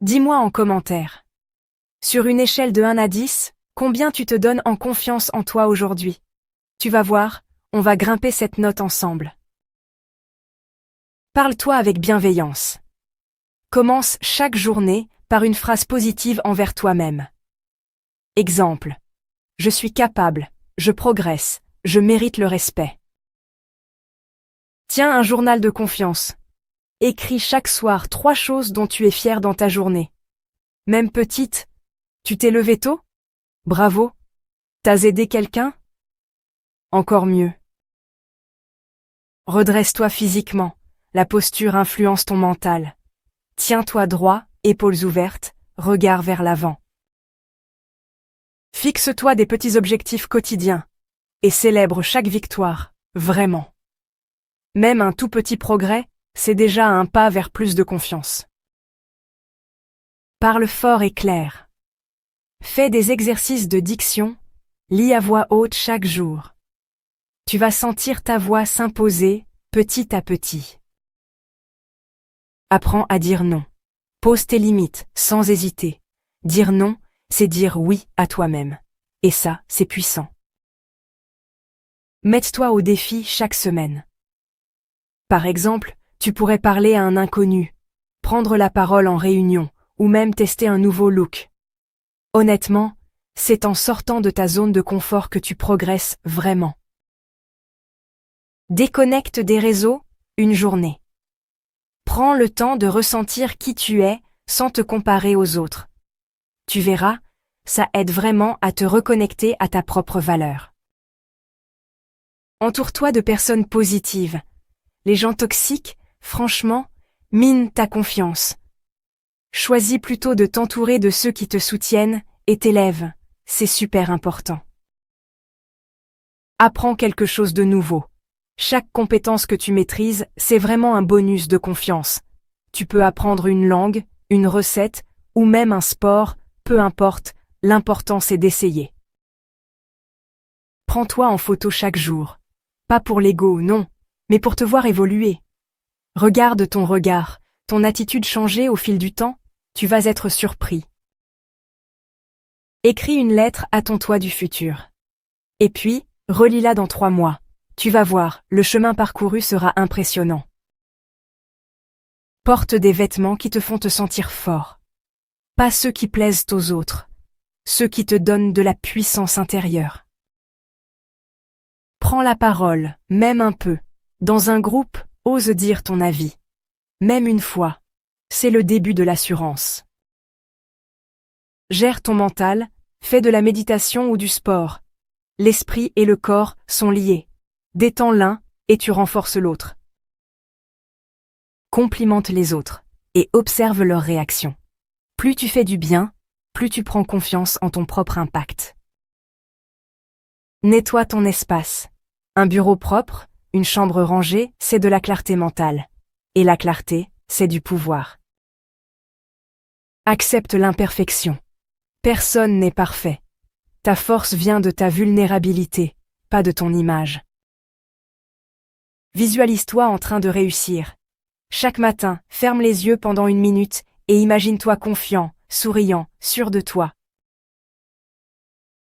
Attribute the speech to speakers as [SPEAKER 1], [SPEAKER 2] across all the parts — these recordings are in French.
[SPEAKER 1] Dis-moi en commentaire. Sur une échelle de 1 à 10, combien tu te donnes en confiance en toi aujourd'hui? Tu vas voir, on va grimper cette note ensemble. Parle-toi avec bienveillance. Commence chaque journée par une phrase positive envers toi-même. Exemple. Je suis capable, je progresse, je mérite le respect. Tiens un journal de confiance. Écris chaque soir 3 choses dont tu es fier dans ta journée. Même petite. Tu t'es levé tôt? Bravo. T'as aidé quelqu'un? Encore mieux. Redresse-toi physiquement. La posture influence ton mental. Tiens-toi droit, épaules ouvertes, regard vers l'avant. Fixe-toi des petits objectifs quotidiens et célèbre chaque victoire, vraiment. Même un tout petit progrès, c'est déjà un pas vers plus de confiance. Parle fort et clair. Fais des exercices de diction, lis à voix haute chaque jour. Tu vas sentir ta voix s'imposer petit à petit. Apprends à dire non. Pose tes limites sans hésiter. Dire non, c'est dire oui à toi-même. Et ça, c'est puissant. Mets-toi au défi chaque semaine. Par exemple, tu pourrais parler à un inconnu, prendre la parole en réunion, ou même tester un nouveau look. Honnêtement, c'est en sortant de ta zone de confort que tu progresses vraiment. Déconnecte des réseaux, une journée. Prends le temps de ressentir qui tu es sans te comparer aux autres. Tu verras, ça aide vraiment à te reconnecter à ta propre valeur. Entoure-toi de personnes positives. Les gens toxiques, franchement, minent ta confiance. Choisis plutôt de t'entourer de ceux qui te soutiennent et t'élèvent, c'est super important. Apprends quelque chose de nouveau. Chaque compétence que tu maîtrises, c'est vraiment un bonus de confiance. Tu peux apprendre une langue, une recette, ou même un sport, peu importe, l'important c'est d'essayer. Prends-toi en photo chaque jour. Pas pour l'ego, non, mais pour te voir évoluer. Regarde ton regard, ton attitude changer au fil du temps, tu vas être surpris. Écris une lettre à ton toi du futur. Et puis, relis-la dans 3 mois. Tu vas voir, le chemin parcouru sera impressionnant. Porte des vêtements qui te font te sentir fort. Pas ceux qui plaisent aux autres. Ceux qui te donnent de la puissance intérieure. Prends la parole, même un peu. Dans un groupe, ose dire ton avis. Même une fois. C'est le début de l'assurance. Gère ton mental, fais de la méditation ou du sport. L'esprit et le corps sont liés. Détends l'un et tu renforces l'autre. Complimente les autres et observe leurs réactions. Plus tu fais du bien, plus tu prends confiance en ton propre impact. Nettoie ton espace. Un bureau propre, une chambre rangée, c'est de la clarté mentale. Et la clarté, c'est du pouvoir. Accepte l'imperfection. Personne n'est parfait. Ta force vient de ta vulnérabilité, pas de ton image. Visualise-toi en train de réussir. Chaque matin, ferme les yeux pendant 1 minute et imagine-toi confiant, souriant, sûr de toi.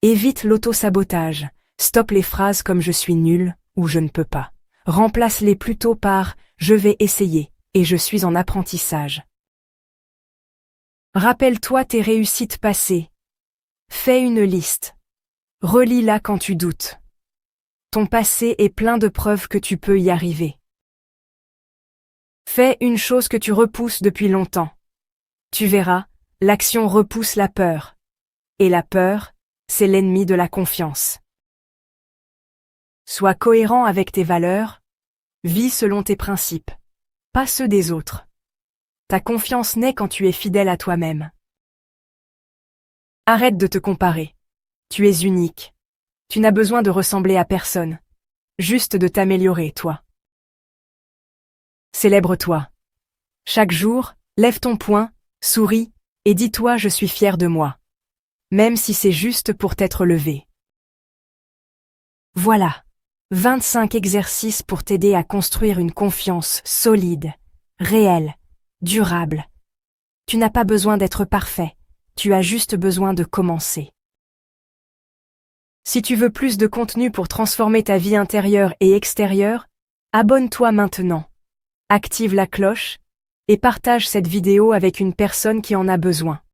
[SPEAKER 1] Évite l'auto-sabotage. Stoppe les phrases comme je suis nul ou je ne peux pas. Remplace-les plutôt par je vais essayer et je suis en apprentissage. Rappelle-toi tes réussites passées. Fais une liste. Relis-la quand tu doutes. Ton passé est plein de preuves que tu peux y arriver. Fais une chose que tu repousses depuis longtemps. Tu verras, l'action repousse la peur. Et la peur, c'est l'ennemi de la confiance. Sois cohérent avec tes valeurs. Vis selon tes principes, pas ceux des autres. Ta confiance naît quand tu es fidèle à toi-même. Arrête de te comparer. Tu es unique. Tu n'as besoin de ressembler à personne. Juste de t'améliorer, toi. Célèbre-toi. Chaque jour, lève ton poing, souris, et dis-toi je suis fier de moi. Même si c'est juste pour t'être levé. Voilà. 25 exercices pour t'aider à construire une confiance solide, réelle, durable. Tu n'as pas besoin d'être parfait, tu as juste besoin de commencer. Si tu veux plus de contenu pour transformer ta vie intérieure et extérieure, abonne-toi maintenant, active la cloche et partage cette vidéo avec une personne qui en a besoin.